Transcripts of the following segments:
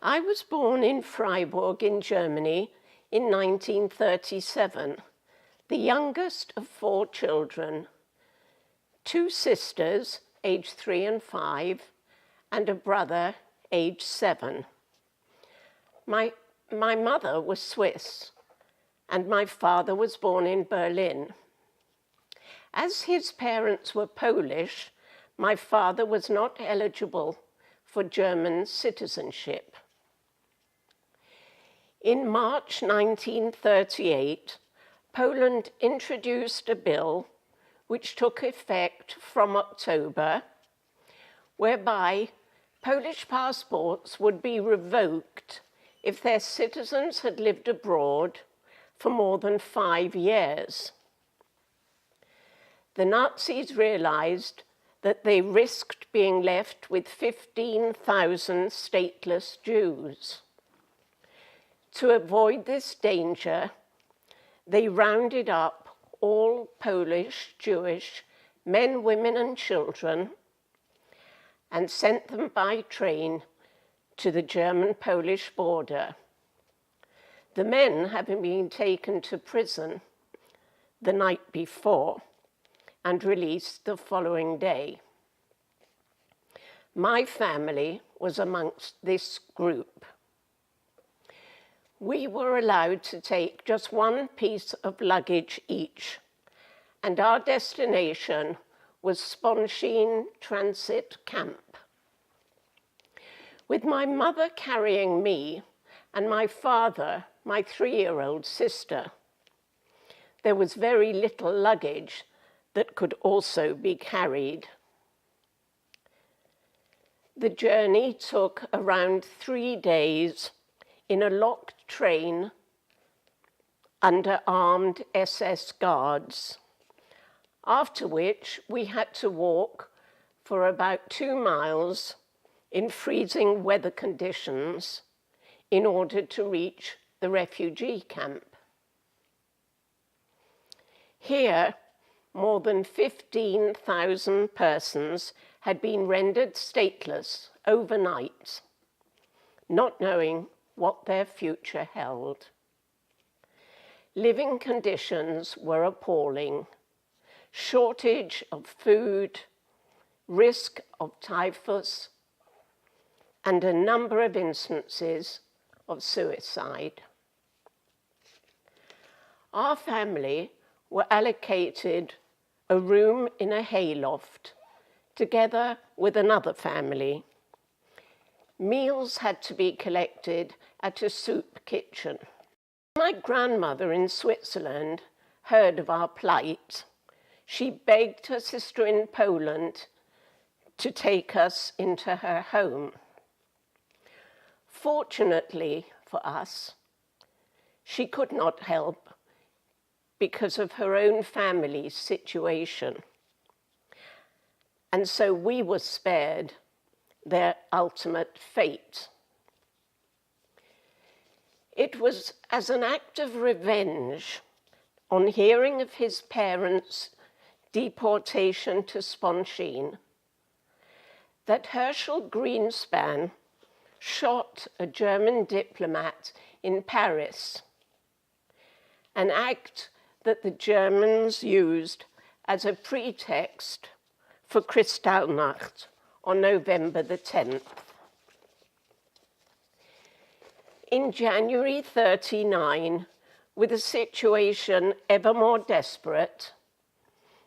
I was born in Freiburg in Germany in 1937, the youngest of 4 children, 2 sisters, aged 3 and 5, and a brother, aged 7. My mother was Swiss, and my father was born in Berlin. As his parents were Polish, my father was not eligible for German citizenship. In March 1938, Poland introduced a bill which took effect from October, whereby Polish passports would be revoked if their citizens had lived abroad for more than 5 years. The Nazis realized that they risked being left with 15,000 stateless Jews. To avoid this danger, they rounded up all Polish, Jewish, men, women, and children and sent them by train to the German-Polish border. The men having been taken to prison the night before and released the following day. My family was amongst this group. We were allowed to take just 1 piece of luggage each, and our destination was Sponheim Transit Camp. With my mother carrying me and my father, my 3-year-old sister, there was very little luggage that could also be carried. The journey took around 3 days in a locked train under armed SS guards, after which we had to walk for about 2 miles in freezing weather conditions in order to reach the refugee camp. Here, more than 15,000 persons had been rendered stateless overnight, not knowing what their future held. Living conditions were appalling. Shortage of food, risk of typhus, and a number of instances of suicide. Our family were allocated a room in a hayloft together with another family. Meals had to be collected at a soup kitchen. My grandmother in Switzerland heard of our plight. She begged her sister in Poland to take us into her home. Fortunately for us, she could not help because of her own family's situation. And so we were spared their ultimate fate. It was as an act of revenge on hearing of his parents' deportation to Sponheim that Herschel Greenspan shot a German diplomat in Paris, an act that the Germans used as a pretext for Kristallnacht on November the 10th. In January 1939, with the situation ever more desperate,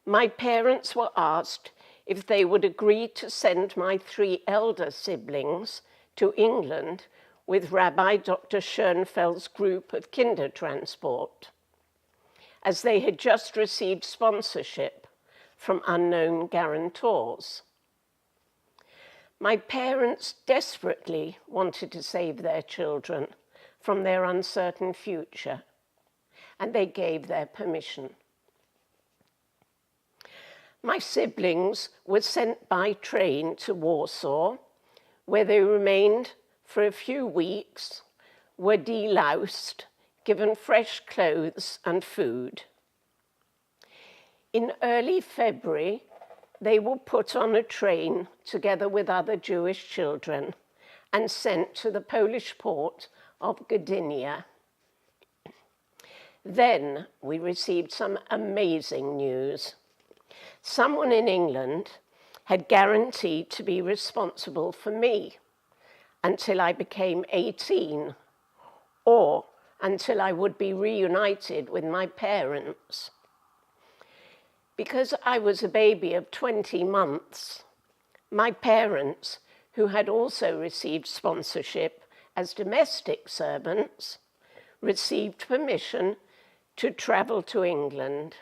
my parents were asked if they would agree to send my 3 elder siblings to England with Rabbi Dr. Schoenfeld's group of Kindertransport, as they had just received sponsorship from unknown guarantors. My parents desperately wanted to save their children from their uncertain future, and they gave their permission. My siblings were sent by train to Warsaw, where they remained for a few weeks, were deloused, given fresh clothes and food. In early February, they were put on a train together with other Jewish children and sent to the Polish port of Gdynia. Then we received some amazing news. Someone in England had guaranteed to be responsible for me until I became 18, or until I would be reunited with my parents. Because I was a baby of 20 months, my parents, who had also received sponsorship as domestic servants, received permission to travel to England.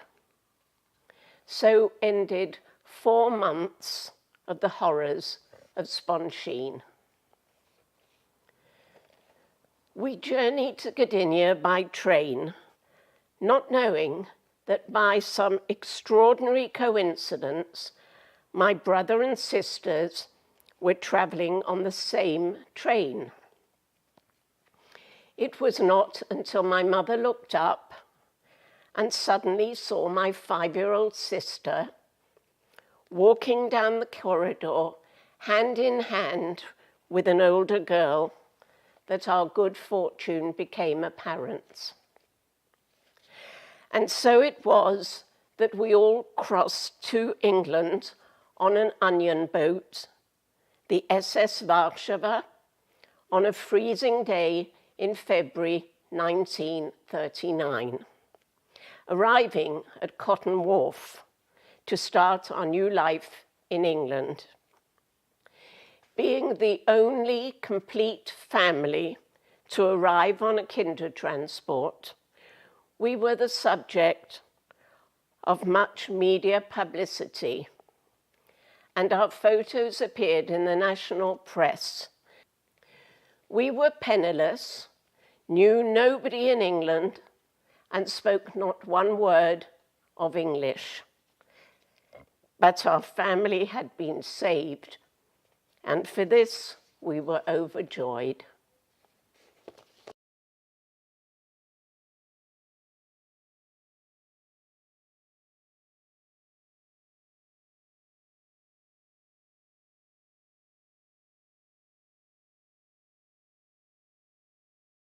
So ended 4 months of the horrors of Sponshin. We journeyed to Gdynia by train, not knowing that by some extraordinary coincidence, my brother and sisters were traveling on the same train. It was not until my mother looked up and suddenly saw my 5-year-old sister walking down the corridor, hand in hand with an older girl, that our good fortune became apparent. And so it was that we all crossed to England on an onion boat, the SS Warszawa, on a freezing day in February 1939, arriving at Cotton Wharf to start our new life in England. Being the only complete family to arrive on a Kindertransport, we were the subject of much media publicity, and our photos appeared in the national press. We were penniless, knew nobody in England, and spoke not one word of English. But our family had been saved, and for this we were overjoyed.